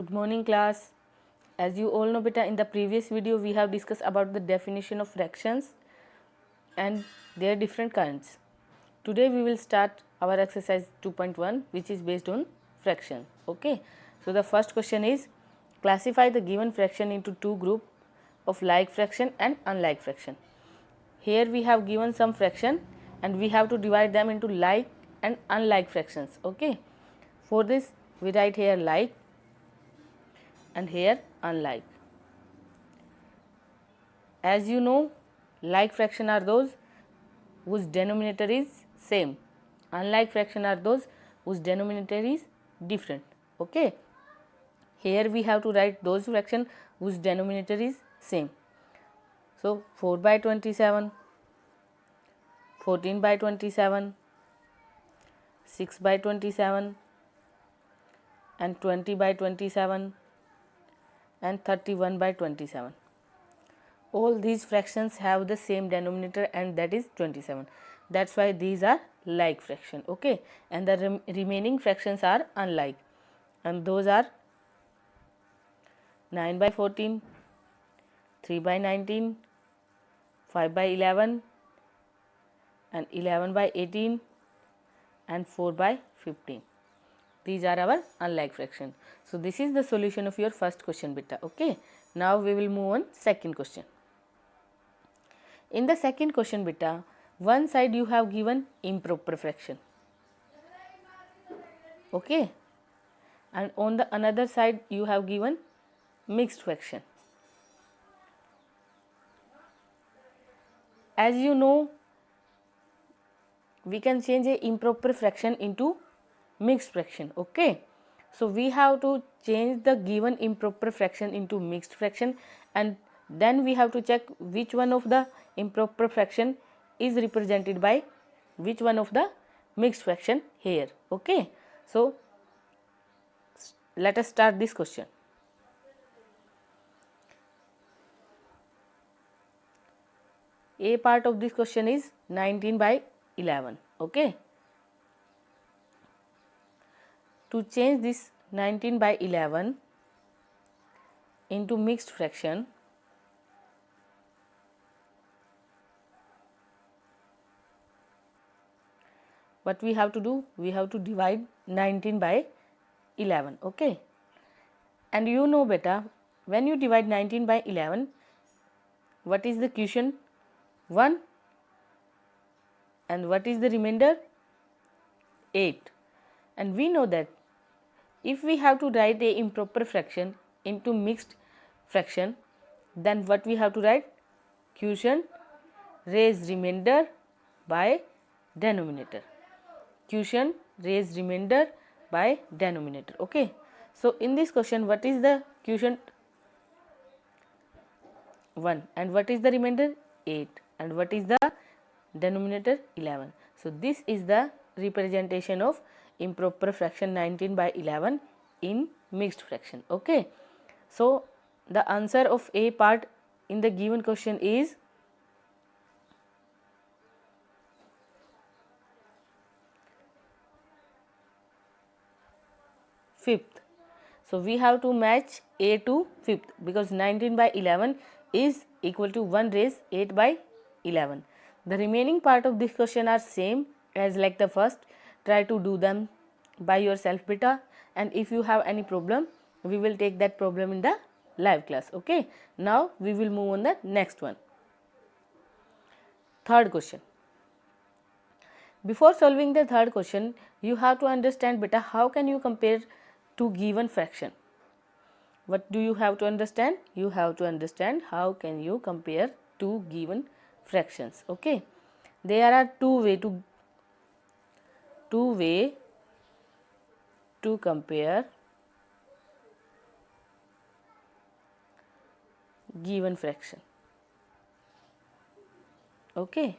Good morning class. As you all know beta, in the previous video we have discussed about the definition of fractions and their different kinds. Today we will start our exercise 2.1 which is based on fraction. Okay. So the first question is classify the given fraction into two groups of like fraction and unlike fraction. Here we have given some fraction and we have to divide them into like and unlike fractions. Okay. For this we write here like and here unlike. As you know, like fraction are those whose denominator is same. Unlike fraction are those whose denominator is different. Okay. Here we have to write those fraction whose denominator is same. So 4 by 27, 14 by 27, 6 by 27 and 20 by 27 and 31 by 27. All these fractions have the same denominator and that is 27. That's why these are like fraction. Okay. And the remaining fractions are unlike, and those are 9 by 14, 3 by 19, 5 by 11 and 11 by 18 and 4 by 15. These are our unlike fraction. So this is the solution of your first question beta. Okay. Now we will move on second question. In the second question beta, one side you have given improper fraction. Okay. And on the another side you have given mixed fraction. As you know, we can change a improper fraction into mixed fraction. Okay. So we have to change the given improper fraction into mixed fraction, and then we have to check which one of the improper fraction is represented by which one of the mixed fraction here. Okay. So let us start this question. A part of this question is 19 by 11. Okay. To change this 19 by 11 into mixed fraction, what we have to do? We have to divide 19 by 11. Okay. And you know beta, when you divide 19 by 11, what is the quotient? 1. And what is the remainder? 8. And we know that if we have to write a improper fraction into mixed fraction, then what we have to write? Quotient raised remainder by denominator. Quotient raised remainder by denominator. Okay. So in this question, what is the quotient? 1. And what is the remainder? 8. And what is the denominator? 11. So this is the representation of improper fraction 19 by 11 in mixed fraction. Okay. So the answer of A part in the given question is fifth. So we have to match A to fifth because 19 by 11 is equal to 1 raised 8 by 11. The remaining part of this question are same as like the first. Try to do them by yourself beta, and if you have any problem we will take that problem in the live class. Okay. Now we will move on the next one. Third question. Before solving the third question, you have to understand beta how can you compare two given fraction. What do you have to understand? You have to understand how can you compare two given fractions. Okay. There are two way to compare given fraction. Okay.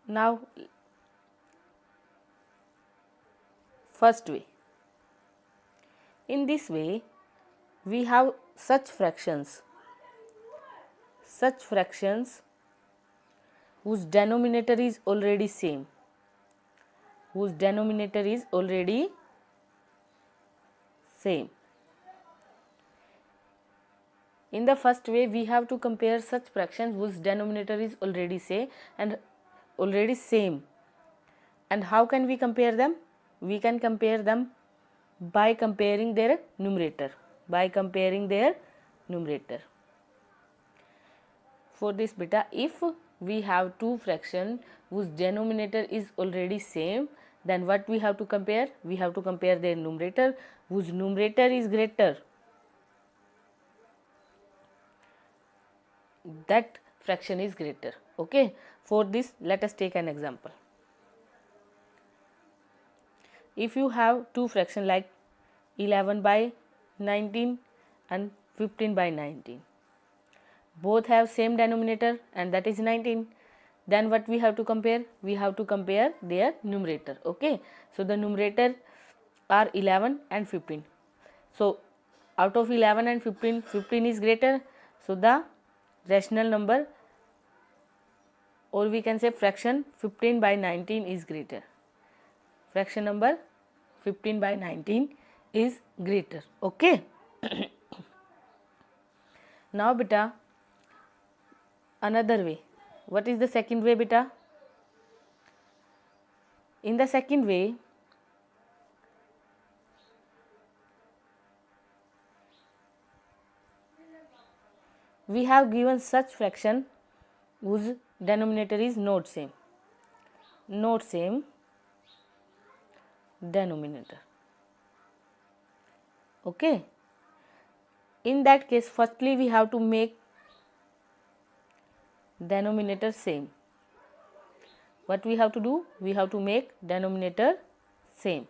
Now first way. In this way we have such fractions whose denominator is already same, whose denominator is already same. In the first way, we have to compare such fractions whose denominator is already same. And how can we compare them? We can compare them by comparing their numerator. For this beta, if we have two fractions whose denominator is already same, then what we have to compare? We have to compare their numerator whose numerator is greater. That fraction is greater. Okay. For this, let us take an example. If you have two fractions like 11 by 19 and 15 by 19, both have same denominator and that is 19, then what we have to compare? We have to compare their numerator. Okay. So the numerator are 11 and 15. So out of 11 and 15, 15 is greater. So the rational number, or we can say fraction 15 by 19 is greater. Fraction number 15 by 19 is greater. Okay. Now beta, another way. What is the second way beta? In the second way, we have given such fraction whose denominator is not same denominator. Okay. In that case, firstly we have to make denominator same. What we have to do? We have to make denominator same.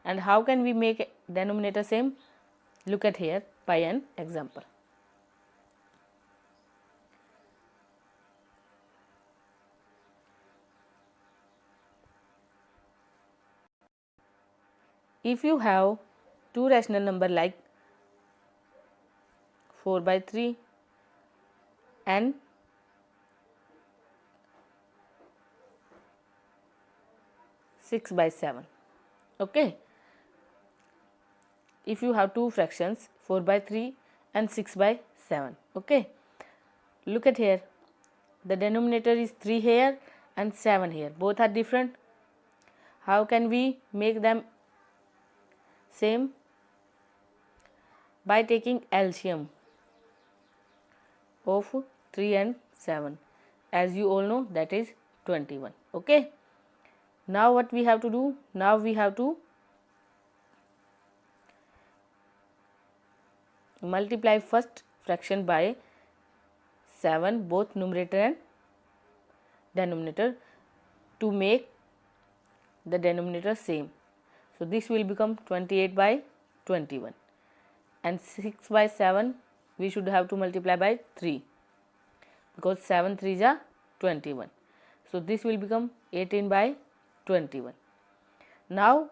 And how can we make denominator same? Look at here by an example. If you have two rational number like 4 by 3 and 6 by 7, okay. If you have two fractions 4 by 3 and 6 by 7, okay. Look at here, the denominator is 3 here and 7 here, both are different. How can we make them same? By taking LCM of 3 and 7. As you all know, that is 21. Okay. Now what we have to do? Now we have to multiply first fraction by 7, both numerator and denominator, to make the denominator same. So this will become 28 by 21, and 6 by 7 we should have to multiply by 3, because 7 3s are 21. So this will become 18 by 21. Now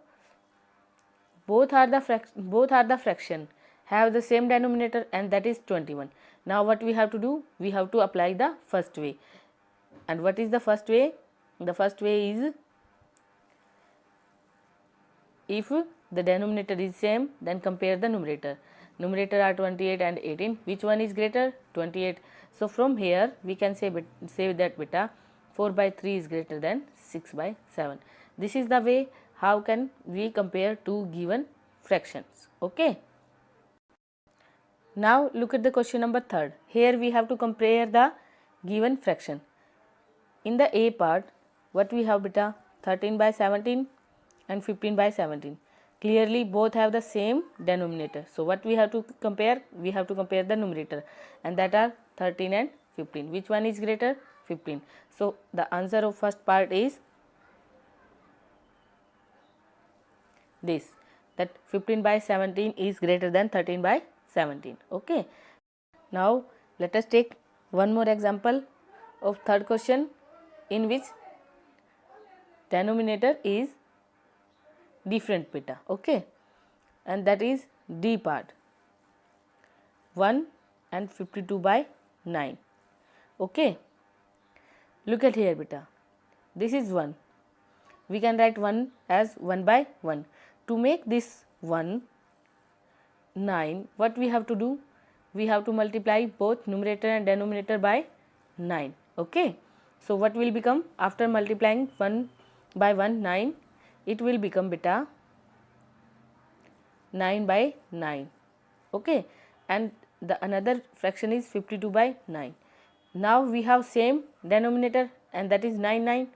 both are the fraction have the same denominator, and that is 21. Now what we have to do? We have to apply the first way. And what is the first way? The first way is, if the denominator is same, then compare the numerator. Numerator are 28 and 18. Which one is greater? 28. So from here we can say that beta 4 by 3 is greater than 6 by 7. This is the way how can we compare two given fractions. Okay. Now look at the question number 3. Here we have to compare the given fraction. In the A part, what we have beta? 13 by 17 and 15 by 17. Clearly both have the same denominator. So what we have to compare? We have to compare the numerator, and that are 13 and 15. Which one is greater? 15. So the answer of first part is this, that 15 by 17 is greater than 13 by 17. Okay. Now let us take one more example of third question, in which denominator is different beta. Okay. And that is D part, 1 and 52 by 9. Okay. Look at here beta, this is 1. We can write 1 as 1 by 1. To make this 1 9, what we have to do? We have to multiply both numerator and denominator by 9. Okay. So what will become after multiplying 1 by 1 9? It will become beta 9 by 9. Okay. And the another fraction is 52 by 9. Now we have same denominator and that is 9.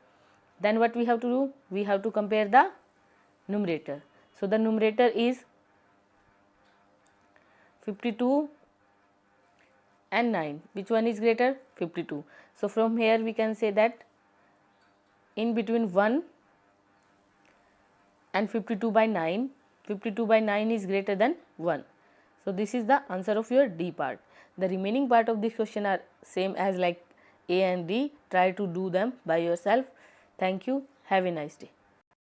Then what we have to do? We have to compare the numerator. So the numerator is 52 and 9. Which one is greater? 52. So from here we can say that in between 1 and 52 by 9, 52 by 9 is greater than 1. So this is the answer of your D part. The remaining part of this question are same as like A and D. Try to do them by yourself. Thank you. Have a nice day.